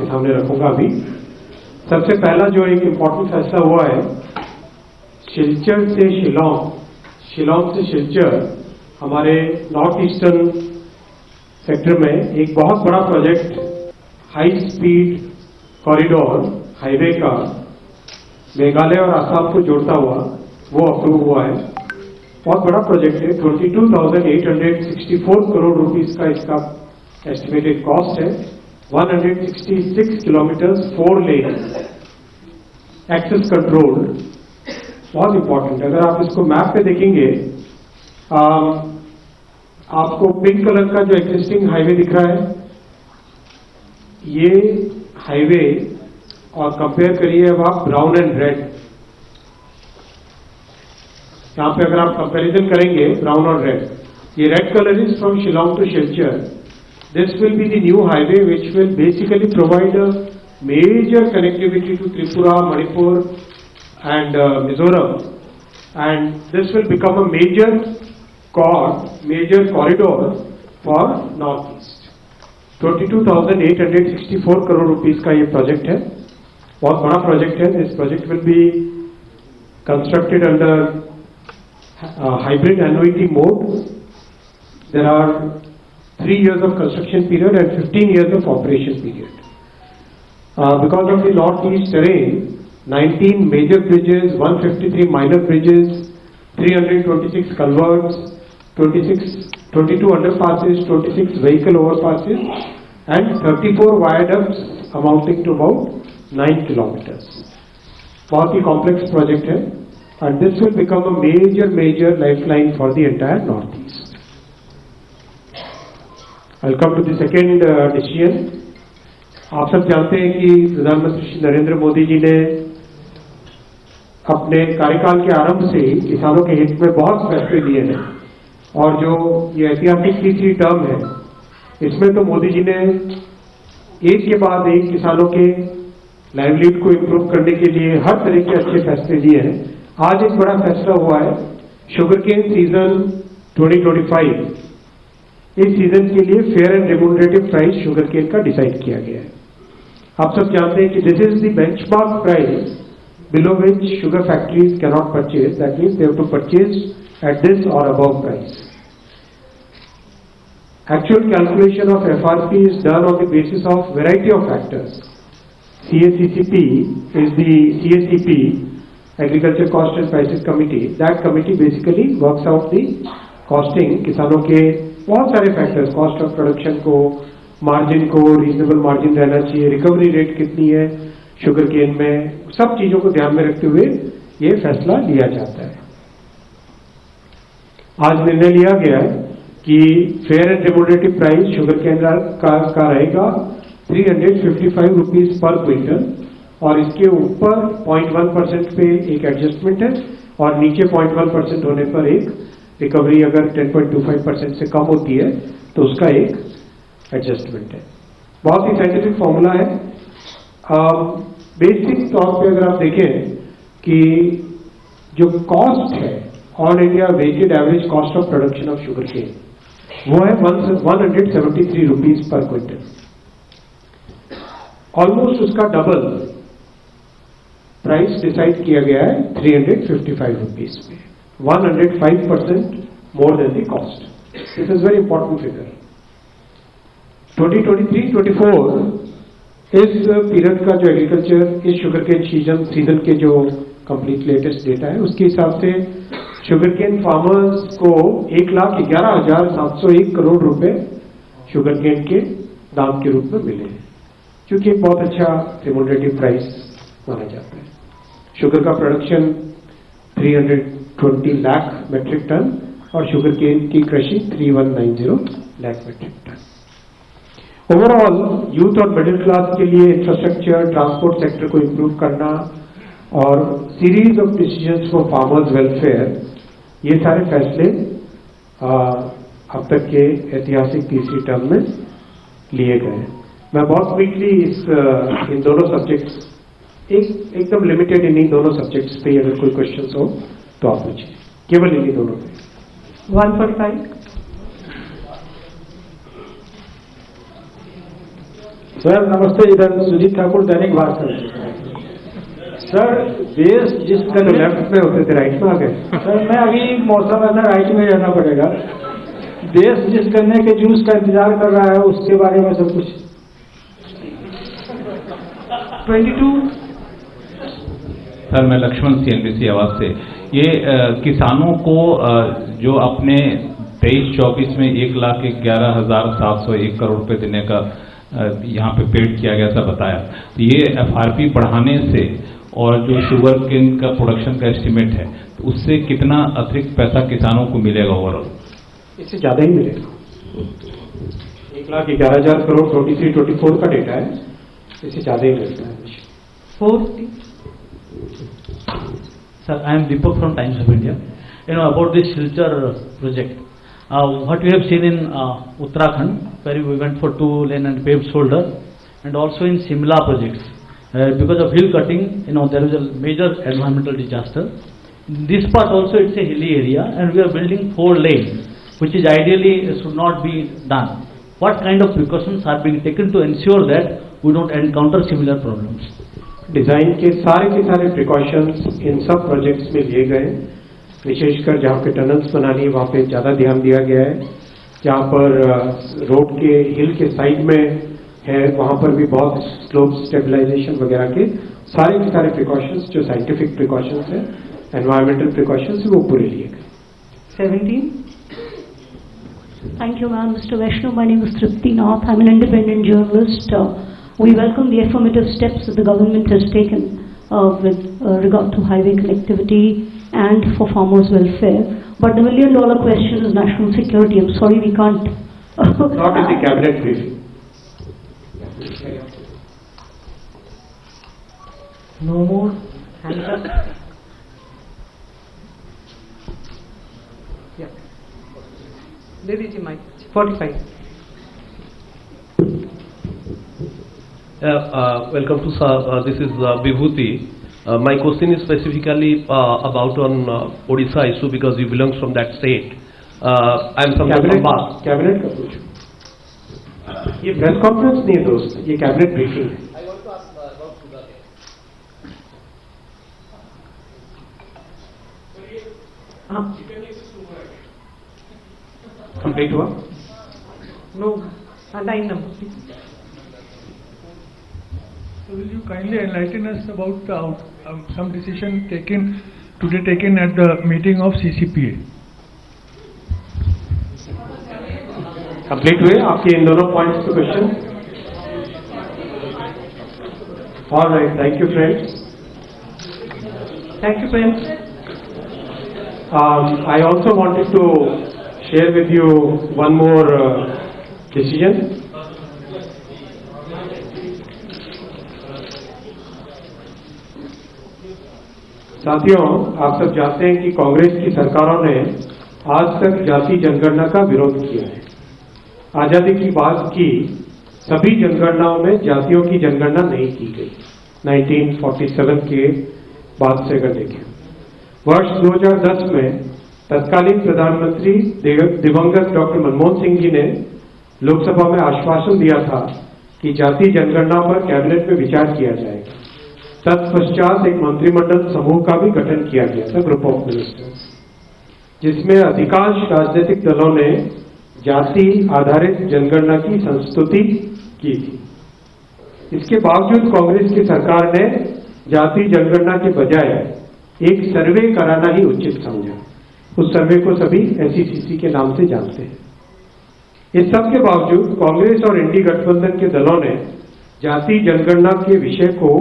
आपके सामने रखूंगा अभी। सबसे पहला जो एक इम्पोर्टेंट फैसला हुआ है, सिलचर से शिलोंग, शिलोंग से सिलचर, हमारे नॉर्थ ईस्टर्न सेक्टर में एक बहुत बड़ा project high speed corridor highway का मेघालय और आसाम को जोड़ता हुआ वो अप्रूव हुआ है। बहुत बड़ा प्रोजेक्ट है, 22,864 करोड़ रुपीस का इसका एस्टिमेटेड कॉस्ट है। 166 किलोमीटर 4 लेन एक्सेस कंट्रोल, बहुत इंपॉर्टेंट। अगर आप इसको मैप पे देखेंगे, आपको पिंक कलर का जो एग्जिस्टिंग हाईवे दिख रहा है, ये हाईवे, और कंपेयर करिए अब आप ब्राउन एंड रेड। यहां पे अगर आप कंपैरिजन करेंगे ब्राउन और रेड, ये red colour is from Shillong to Silchar. This will be the new highway which will basically provide a major connectivity to Tripura, Manipur and Mizoram, and this will become a major corridor for north east. 22,864 crore rupees का ये project है, बहुत बड़ा project है। This project will be constructed under hybrid annuity mode. There are 3 years of construction period and 15 years of operation period. Because of the northeast terrain, 19 major bridges, 153 minor bridges, 326 culverts, 22 underpasses, 26 vehicle overpasses, and 34 viaducts amounting to about 9 kilometers. बहुत ही complex project है, and this will become a major lifeline for the entire northeast. I'll come to the second decision. आप सब जानते हैं कि प्रधानमंत्री श्री नरेंद्र मोदी जी ने अपने कार्यकाल के आरंभ से ही किसानों के हित में बहुत फैसले लिए हैं, और जो ये ऐतिहासिक तीसरी टर्म है, इसमें तो मोदी जी ने एक के बाद एक किसानों के लाइवलीहुड को इंप्रूव करने के लिए हर तरह के अच्छे फैसले लिए हैं। आज एक बड़ा फैसला हुआ है, शुगरकेन सीजन 2025, इस सीजन के लिए fair and remunerative price sugarcane का डिसाइड किया गया है। आप सब जानते हैं कि this is the benchmark price below which sugar factories can not purchase, that means they have to purchase at this और above price. Actual calculation of FRP is done on the basis of variety of factors. CACCP is the CACP, Agriculture Cost and Prices Committee. That committee basically works out the costing, किसानों के बहुत सारे factors, cost of production को, margin को, reasonable margin रहना चाहिए, recovery rate कितनी है शुगर केन में, सब चीजों को ध्यान में रखते हुए ये फैसला लिया जाता है। आज निर्णय लिया गया है कि fair and remunerative price sugar cane का रहेगा 355 रुपीज पर क्विंटल, और इसके ऊपर 0.1% पे एक एडजस्टमेंट है, और नीचे 0.1% होने पर एक रिकवरी अगर 10.25% से कम होती है तो उसका एक एडजस्टमेंट है। बहुत ही साइंटिफिक फॉर्मूला है। बेसिक तौर पे अगर आप देखें कि जो कॉस्ट है all India weighted average cost of production of sugar cane, वो है 173 रुपीज पर क्विंटल, ऑलमोस्ट उसका डबल प्राइस डिसाइड किया गया है 355 रुपीज पे, 105% more than the cost. This is very important figure. 2023-24 इस पीरियड का जो एग्रीकल्चर, इस शुगर केन सीजन के जो कंप्लीट लेटेस्ट डेटा है, उसके हिसाब से शुगर केन फार्मर्स को 1,11,701 करोड़ रुपए शुगर केन के दाम के रूप में मिले हैं, क्योंकि एक बहुत अच्छा रेम्यूनरेटिव प्राइस माना जाता है। शुगर का प्रोडक्शन 320 लाख मेट्रिक टन और शुगर केन की crushing 3190 lakh metric tonne. Overall youth और मिडिल क्लास के लिए इंफ्रास्ट्रक्चर, ट्रांसपोर्ट सेक्टर को इंप्रूव करना और series of decisions for farmers welfare, ये सारे फैसले अब तक के ऐतिहासिक तीसरी टर्म में लिए गए हैं। मैं बहुत क्विकली इन दोनों सब्जेक्ट्स, एकदम लिमिटेड इन दोनों सब्जेक्ट्स पे अगर कोई क्वेश्चन हो तो आप पूछिए, केवल इन्हीं दोनों पे। 1.5 सर नमस्ते, इधर सुजीत ठाकुर, दैनिक भास्कर। सर देश जिस लेफ्ट में होते थे, राइट में आ गए। सर मैं अभी मौसम है, राइट में रहना पड़ेगा। देश जिस गन्ने के जूस का इंतजार कर रहा है उसके बारे में सब कुछ 22। सर मैं लक्ष्मण CNBC आवाज से। ये किसानों को जो अपने 23-24 में 1,11,701 करोड़ रुपए देने का यहाँ पे पेड किया गया था बताया, तो ये FRP बढ़ाने से और जो शुगर केन का प्रोडक्शन का एस्टिमेट है, तो उससे कितना अतिरिक्त पैसा किसानों को मिलेगा ओवरऑल? इससे ज्यादा ही मिलेगा। 1,11,000 करोड़ 23-24 का डेटा है, इससे ज्यादा ही मिलता है। 40. Sir, I am Deepak from Times of India. You know about this Silchar project. What we have seen in Uttarakhand, where we went for 2-lane and paved shoulder, and also in Shimla projects. Because of hill cutting, you know, there is a major environmental disaster. In this part also it's a hilly area, and we are building 4 lanes, which is ideally should not be done. What kind of precautions are being taken to ensure that we don't encounter similar problems? Design के सारे precautions इन सब projects में लिए गए, विशेषकर जहाँ पे tunnels बनानी है वहाँ पे ज़्यादा ध्यान दिया गया है। जहाँ पर रोड के हिल के साइड में है वहाँ पर भी बहुत स्लोप स्टेबलाइजेशन वगैरह के सारे प्रिकॉशंस जो साइंटिफिक प्रिकॉशंस है, एनवायरमेंटल प्रिकॉशंस वो पूरे लिए गए। 17. Thank you, ma'am. Mr. Vaishnu, my name is Tripti Nath. I'm an independent journalist. We welcome the affirmative steps that the government has taken with regard to highway connectivity and for farmers' welfare. But the million-dollar question is national security. I'm sorry we can't. Not in the cabinet briefing. No more hands up. Yeah. Lady ji, mic. 45. Welcome to this is Vibhuti. My question is specifically about on Odisha issue because you belong from that state. I am from Dhambal. Cabinet का पूछो। ये press conference नहीं है दोस्त, ये cabinet briefing है। Complete हुआ? No. 9 number, please. So will you kindly enlighten us about some decision taken at the meeting of CCPA? Complete हुए आपके इन दोनों पॉइंट्स पे question? Alright, thank you friends. Thank you, friends. I also wanted to share with you one more decision. साथियों, आप सब जानते हैं कि कांग्रेस की सरकारों ने आज तक जाति जनगणना का विरोध किया है। आजादी की बात की सभी जनगणनाओं में जातियों की जनगणना नहीं की गई। 1947 के बाद से अगर देखें, वर्ष 2010 में तत्कालीन प्रधानमंत्री दिवंगत डॉक्टर मनमोहन सिंह जी ने लोकसभा में आश्वासन दिया था कि जाति जनगणना पर कैबिनेट में विचार किया जाएगा। तत्पश्चात एक मंत्रिमंडल समूह का भी गठन किया गया था, ग्रुप ऑफ मिनिस्टर्स, जिसमें अधिकांश राजनीतिक दलों ने जाति आधारित जनगणना की संस्तुति की थी। इसके बावजूद कांग्रेस की सरकार ने जाति जनगणना के बजाय एक सर्वे कराना ही उचित समझा। उस सर्वे को सभी SECC के नाम से जानते हैं। इस सब के बावजूद कांग्रेस और इंडी गठबंधन के दलों ने जाति जनगणना के विषय को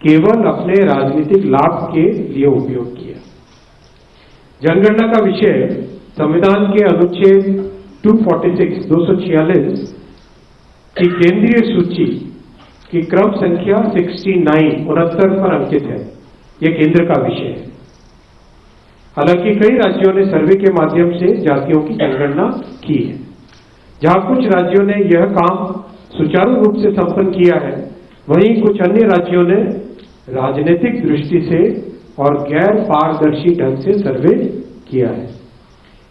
केवल अपने राजनीतिक लाभ के लिए उपयोग किया। जनगणना का विषय संविधान के अनुच्छेद 246 की केंद्रीय सूची की क्रम संख्या 69 पर अंकित है। यह केंद्र का विषय है। हालांकि कई राज्यों ने सर्वे के माध्यम से जातियों की जनगणना की है। जहां कुछ राज्यों ने यह काम सुचारू रूप से संपन्न किया है, वहीं कुछ अन्य राज्यों ने राजनीतिक दृष्टि से और गैर पारदर्शी ढंग से सर्वे किया है।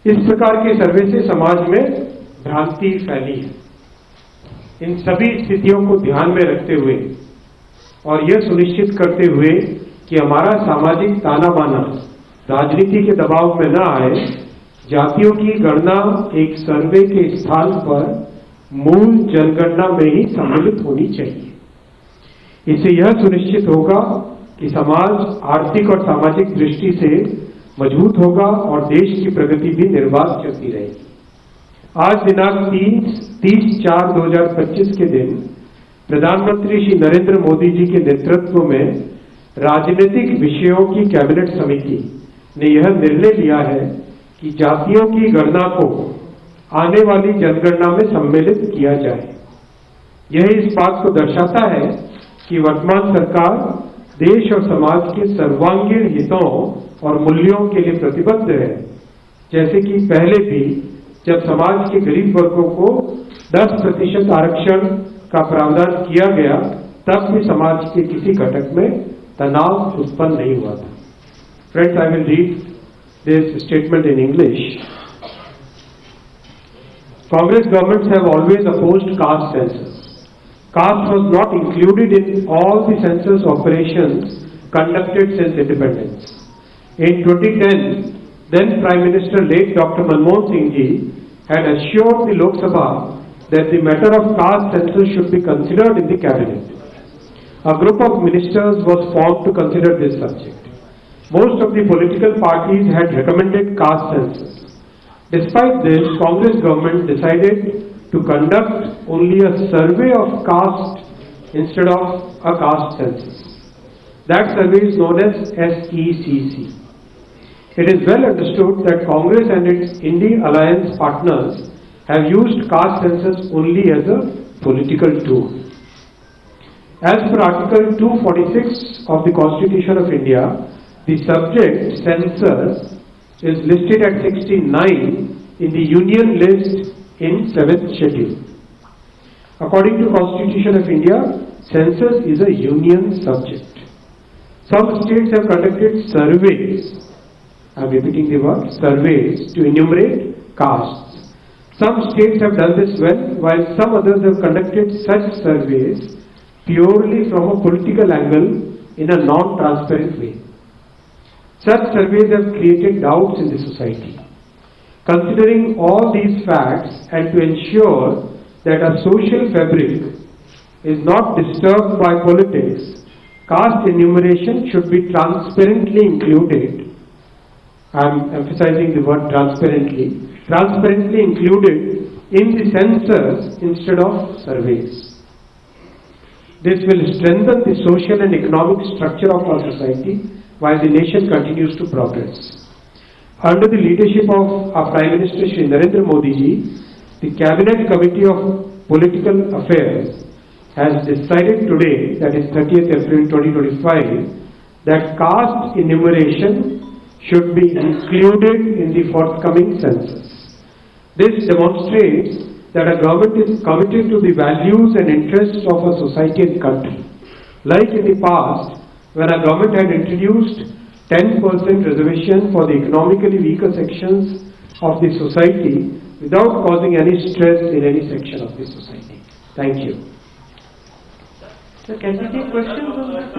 इस प्रकार के सर्वे से समाज में भ्रांति फैली है। इन सभी स्थितियों को ध्यान में रखते हुए और यह सुनिश्चित करते हुए कि हमारा सामाजिक ताना बाना राजनीति के दबाव में न आए, जातियों की गणना एक सर्वे के स्थान पर मूल जनगणना में ही सम्मिलित होनी चाहिए। इससे यह सुनिश्चित होगा कि समाज आर्थिक और सामाजिक दृष्टि से मजबूत होगा और देश की प्रगति भी निर्बाध चलती रहेगी। आज दिनांक 30/4/2025 के दिन प्रधानमंत्री श्री नरेंद्र मोदी जी के नेतृत्व में राजनीतिक विषयों की कैबिनेट समिति ने यह निर्णय लिया है कि जातियों की गणना को आने वाली जनगणना में सम्मिलित किया जाए। यह इस बात को दर्शाता है कि वर्तमान सरकार देश और समाज के सर्वांगीण हितों और मूल्यों के लिए प्रतिबद्ध है। जैसे कि पहले भी जब समाज के गरीब वर्गों को 10% आरक्षण का प्रावधान किया गया, तब भी समाज के किसी घटक में तनाव उत्पन्न नहीं हुआ था। Friends, I will read this statement in English. Congress governments have always opposed caste census. Caste was not included in all the census operations conducted since independence. In 2010, then Prime Minister late Dr. Manmohan Singh ji had assured the Lok Sabha that the matter of caste census should be considered in the cabinet. A group of ministers was formed to consider this subject. Most of the political parties had recommended caste census. Despite this, Congress government decided to conduct only a survey of caste instead of a caste census. That survey is known as SECC. It is well understood that Congress and its Indie alliance partners have used caste census only as a political tool. As per Article 246 of the Constitution of India, the subject census is listed at 69 in the Union list in 7th schedule. According to Constitution of India, census is a union subject. Some states have conducted surveys, I am repeating the word, surveys to enumerate castes. Some states have done this well, while some others have conducted such surveys purely from a political angle in a non-transparent way. Such surveys have created doubts in the society. Considering all these facts and to ensure that our social fabric is not disturbed by politics, caste enumeration should be transparently included. I am emphasizing the word transparently included in the census instead of surveys. This will strengthen the social and economic structure of our society while the nation continues to progress. Under the leadership of our Prime Minister Shri Narendra Modi ji, the Cabinet Committee of Political Affairs has decided today, that is 30th April 2025, that caste enumeration should be included in the forthcoming census. This demonstrates that our government is committed to the values and interests of our society and country. Like in the past, when our government had introduced 10% reservation for the economically weaker sections of the society without causing any stress in any section of the society. Thank you. So can we take questions on that?